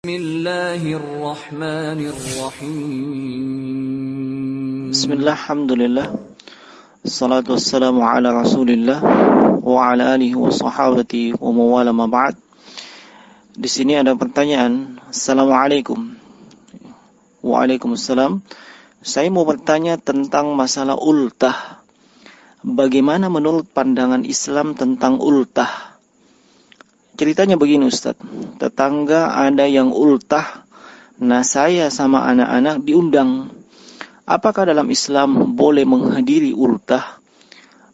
Bismillahirrahmanirrahim. Bismillah, alhamdulillah. Salatu wassalamu ala rasulillah wa ala alihi wa sahabati wa mawala ma ba'd. Di sini ada pertanyaan. Assalamualaikum. Waalaikumsalam. Saya mau bertanya tentang masalah ultah. Bagaimana menurut pandangan Islam tentang ultah? Ceritanya begini Ustaz. Tetangga ada yang ultah. Nah, saya sama anak-anak diundang. Apakah dalam Islam boleh menghadiri ultah?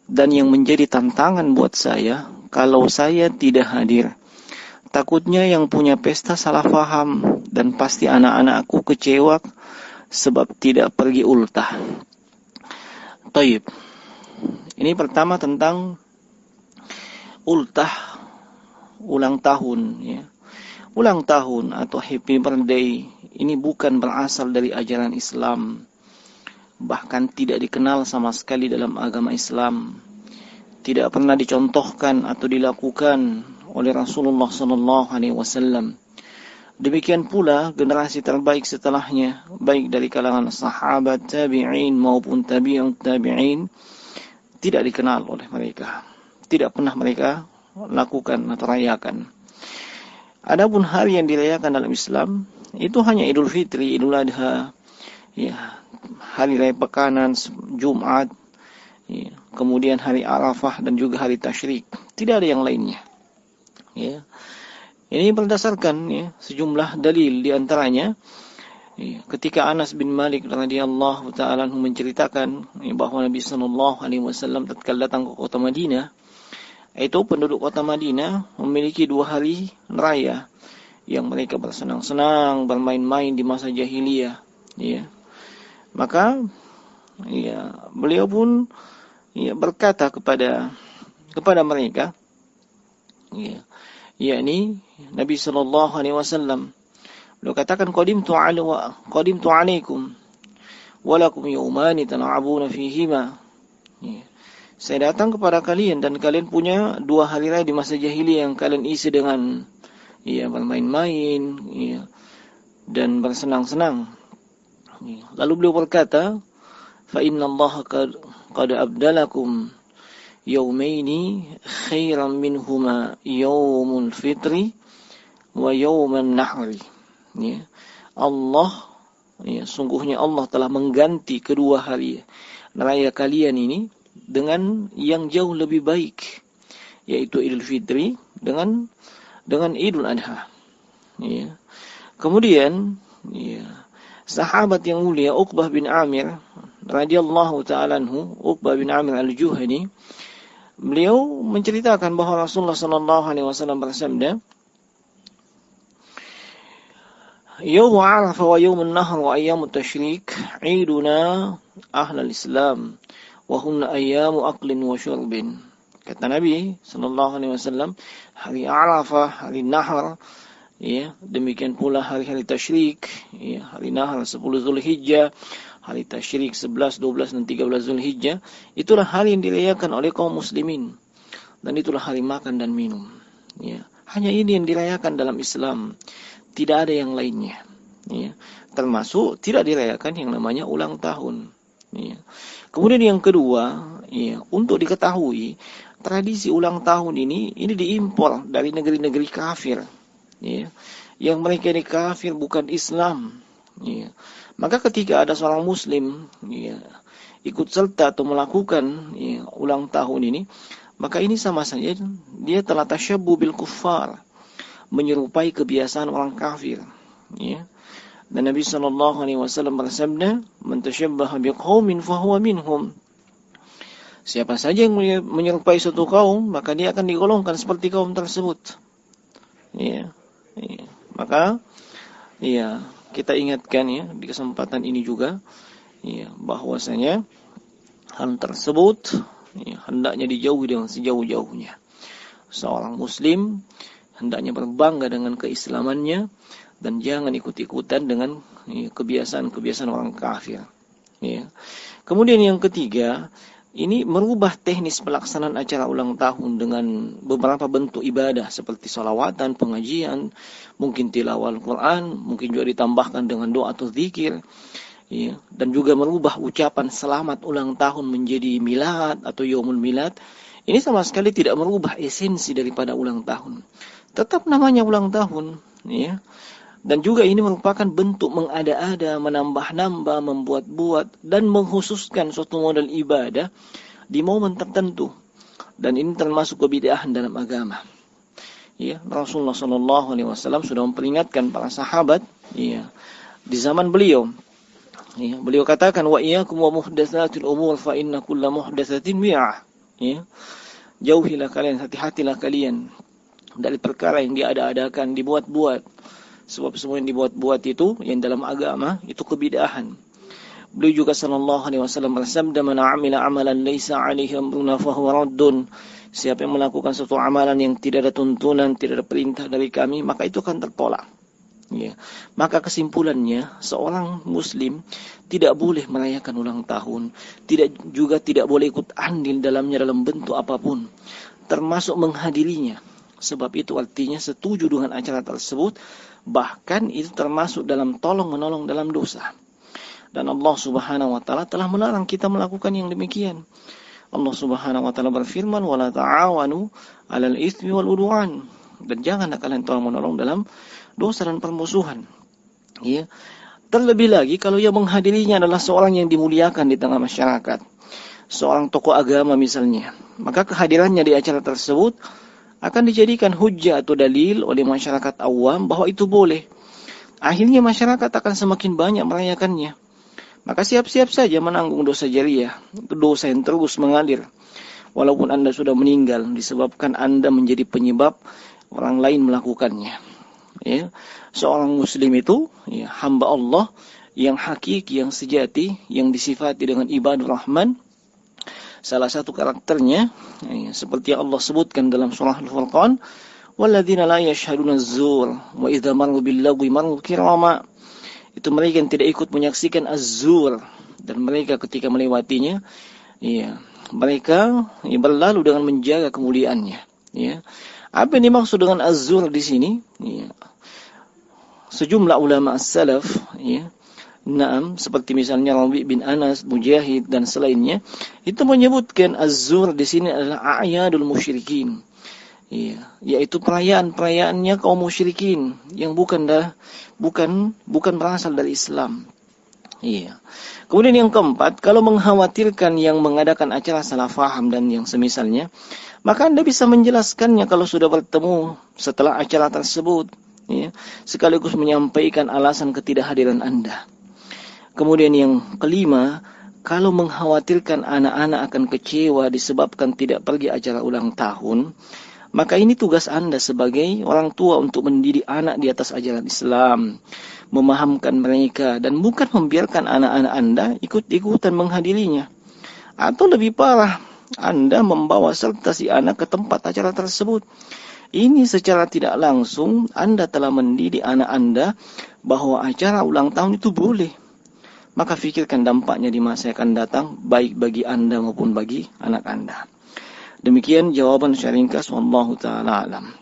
Dan yang menjadi tantangan buat saya, kalau saya tidak hadir, takutnya yang punya pesta salah paham dan pasti anak-anakku kecewa sebab tidak pergi ultah. Taib. Ini pertama tentang ultah ulang tahun, ya. Ulang tahun atau happy birthday ini bukan berasal dari ajaran Islam. Bahkan tidak dikenal sama sekali dalam agama Islam. Tidak pernah dicontohkan atau dilakukan oleh Rasulullah SAW. Demikian pula generasi terbaik setelahnya, baik dari kalangan sahabat, tabi'in maupun tabi'in, tidak dikenal oleh mereka. Tidak pernah mereka lakukan atau rayakan. Adapun hari yang dirayakan dalam Islam itu hanya Idul Fitri, Idul Adha, ya, hari raya pekanan, Jumat, ya, kemudian hari Arafah dan juga hari Tasyrik. Tidak ada yang lainnya. Ya. Ini berdasarkan ya, sejumlah dalil di antaranya ya, ketika Anas bin Malik radhiyallahu taala menceritakan ya, bahwa Nabi sallallahu alaihi wasallam tatkala datang ke kota Madinah, itu penduduk kota Madinah memiliki 2 hari raya yang mereka bersenang-senang, bermain-main di masa jahiliyah, ya. Maka ya, beliau pun ya, berkata kepada mereka, ya, yakni Nabi sallallahu alaihi wasallam, beliau katakan qadimtu alaikum wa lakum yawmani tan'abuna fihima. Ya. Saya datang kepada kalian dan kalian punya 2 hari raya di masa jahiliyah yang kalian isi dengan ya, bermain-main ya, dan bersenang-senang. Ya. Lalu beliau berkata, fa inna Allah qad abdalakum yawmaini khairan minhuma yawmul fitri wa yawman nahri. Ya. Allah ya, sungguhnya Allah telah mengganti kedua hari raya kalian ini dengan yang jauh lebih baik, yaitu Idul Fitri dengan Idul Adha. Ya. Kemudian, ya, sahabat yang mulia Uqbah bin Amir radhiyallahu ta'ala anhu, Uqbah bin Amir al-Juhani, beliau menceritakan bahwa Rasulullah sallallahu alaihi wasallam bersabda, Yawm Arafah wa Yawm an-Nahr wa ayyam at-tashrik iduna ahlal Islam wa hunna ayyamu aqlin wa syurbin. Kata Nabi sallallahu alaihi wasallam, hari Arafah, hari Nahr, ya, demikian pula hari-hari tasyrik, ya, hari Nahr 10 Zulhijjah, hari tasyrik 11, 12 dan 13 Zulhijjah, itulah hari yang dirayakan oleh kaum muslimin. Dan itulah hari makan dan minum. Ya, hanya ini yang dirayakan dalam Islam. Tidak ada yang lainnya. Ya, termasuk tidak dirayakan yang namanya ulang tahun. Ya. Kemudian yang kedua, ya, untuk diketahui tradisi ulang tahun ini diimpor dari negeri-negeri kafir, ya, yang mereka ini kafir bukan Islam. Ya. Maka ketika ada seorang Muslim ya, ikut serta atau melakukan ya, ulang tahun ini, maka ini sama saja dia telah tasyabbu bil kuffar, menyerupai kebiasaan orang kafir. Ya. Dan Nabi sallallahu alaihi wasallam bersabda, "Man tashabbaha biqaumin fahuwa minhum." Siapa saja yang menyerupai suatu kaum, maka dia akan digolongkan seperti kaum tersebut. Ya. Ya. Maka ya, kita ingatkan ya di kesempatan ini juga ya, bahwasanya hal tersebut ya, hendaknya dijauhi dengan sejauh-jauhnya. Seorang muslim hendaknya berbangga dengan keislamannya dan jangan ikut-ikutan dengan ya, kebiasaan-kebiasaan orang kafir. Ya. Kemudian yang ketiga, ini merubah teknis pelaksanaan acara ulang tahun dengan beberapa bentuk ibadah seperti salawatan, pengajian, mungkin tilawah Al-Quran, mungkin juga ditambahkan dengan doa atau zikir, ya, dan juga merubah ucapan selamat ulang tahun menjadi milad atau yaumul milad. Ini sama sekali tidak merubah esensi daripada ulang tahun. Tetap namanya ulang tahun, ya. Dan juga ini merupakan bentuk mengada-ada, menambah-nambah, membuat-buat, dan mengkhususkan suatu model ibadah di momen tertentu. Dan ini termasuk kebid'ahan dalam agama. Ya, Rasulullah SAW sudah memperingatkan para sahabat, ya, di zaman beliau. Ya, beliau katakan, wa iyyakum wa muhdatsatil umur fa inna kulla muhdatsatin bid'ah. Ya, jauhilah kalian, hati-hatilah kalian dari perkara yang diada-adakan, dibuat-buat. Sebab semua yang dibuat-buat itu, yang dalam agama, itu kebid'ahan. Beliau juga sallallahu alaihi wasallam bersabda, "Man 'amila 'amalan laisa 'alaihi amruna fa huwa raddun." Siapa yang melakukan suatu amalan yang tidak ada tuntunan, tidak ada perintah dari kami, maka itu akan tertolak. Ya. Maka kesimpulannya, seorang muslim tidak boleh merayakan ulang tahun, tidak boleh ikut andil dalamnya dalam bentuk apapun, termasuk menghadirinya. Sebab itu artinya setuju dengan acara tersebut, bahkan itu termasuk dalam tolong-menolong dalam dosa. Dan Allah Subhanahu wa taala telah melarang kita melakukan yang demikian. Allah Subhanahu wa taala berfirman, "Wala ta'awanu 'alal itsmi wal 'udwan." Dan janganlah kalian tolong-menolong dalam dosa dan permusuhan. Ya. Terlebih lagi kalau yang menghadirinya adalah seorang yang dimuliakan di tengah masyarakat, seorang tokoh agama misalnya, maka kehadirannya di acara tersebut akan dijadikan hujjah atau dalil oleh masyarakat awam bahwa itu boleh. Akhirnya masyarakat akan semakin banyak merayakannya. Maka siap-siap saja menanggung dosa jariah, dosa yang terus mengalir. Walaupun Anda sudah meninggal disebabkan Anda menjadi penyebab orang lain melakukannya. Ya. Seorang muslim itu, ya, hamba Allah yang hakiki, yang sejati, yang disifati dengan ibadur rahman. Salah satu karakternya, ya, seperti yang Allah sebutkan dalam surah Al-Furqan, "Walladzina la yashhaduna az-zur wa idza marru bil-lagwi marru kirama." Itu mereka yang tidak ikut menyaksikan az-zur, dan mereka ketika melewatinya, ya, mereka berlalu dengan menjaga kemuliaannya. Ya. Apa yang dimaksud dengan az-zur di sini? Ya. Sejumlah ulama as-salaf, ya, Naam, seperti misalnya Rabi' bin Anas, Mujahid dan selainnya, itu menyebutkan az-zur di sini adalah a'yadul musyrikin. Ya, yaitu perayaan-perayaannya kaum musyrikin yang bukan berasal dari Islam. Iya. Kemudian yang keempat, kalau mengkhawatirkan yang mengadakan acara salah faham dan yang semisalnya, maka Anda bisa menjelaskannya kalau sudah bertemu setelah acara tersebut, ya, sekaligus menyampaikan alasan ketidakhadiran Anda. Kemudian yang kelima, kalau mengkhawatirkan anak-anak akan kecewa disebabkan tidak pergi acara ulang tahun, maka ini tugas Anda sebagai orang tua untuk mendidik anak di atas ajaran Islam, memahamkan mereka, dan bukan membiarkan anak-anak Anda ikut-ikutan menghadirinya. Atau lebih parah, Anda membawa serta si anak ke tempat acara tersebut. Ini secara tidak langsung Anda telah mendidik anak Anda bahwa acara ulang tahun itu boleh. Maka fikirkan dampaknya di masa yang akan datang, baik bagi Anda maupun bagi anak Anda. Demikian jawaban secara ringkas, wallahu ta'ala alam.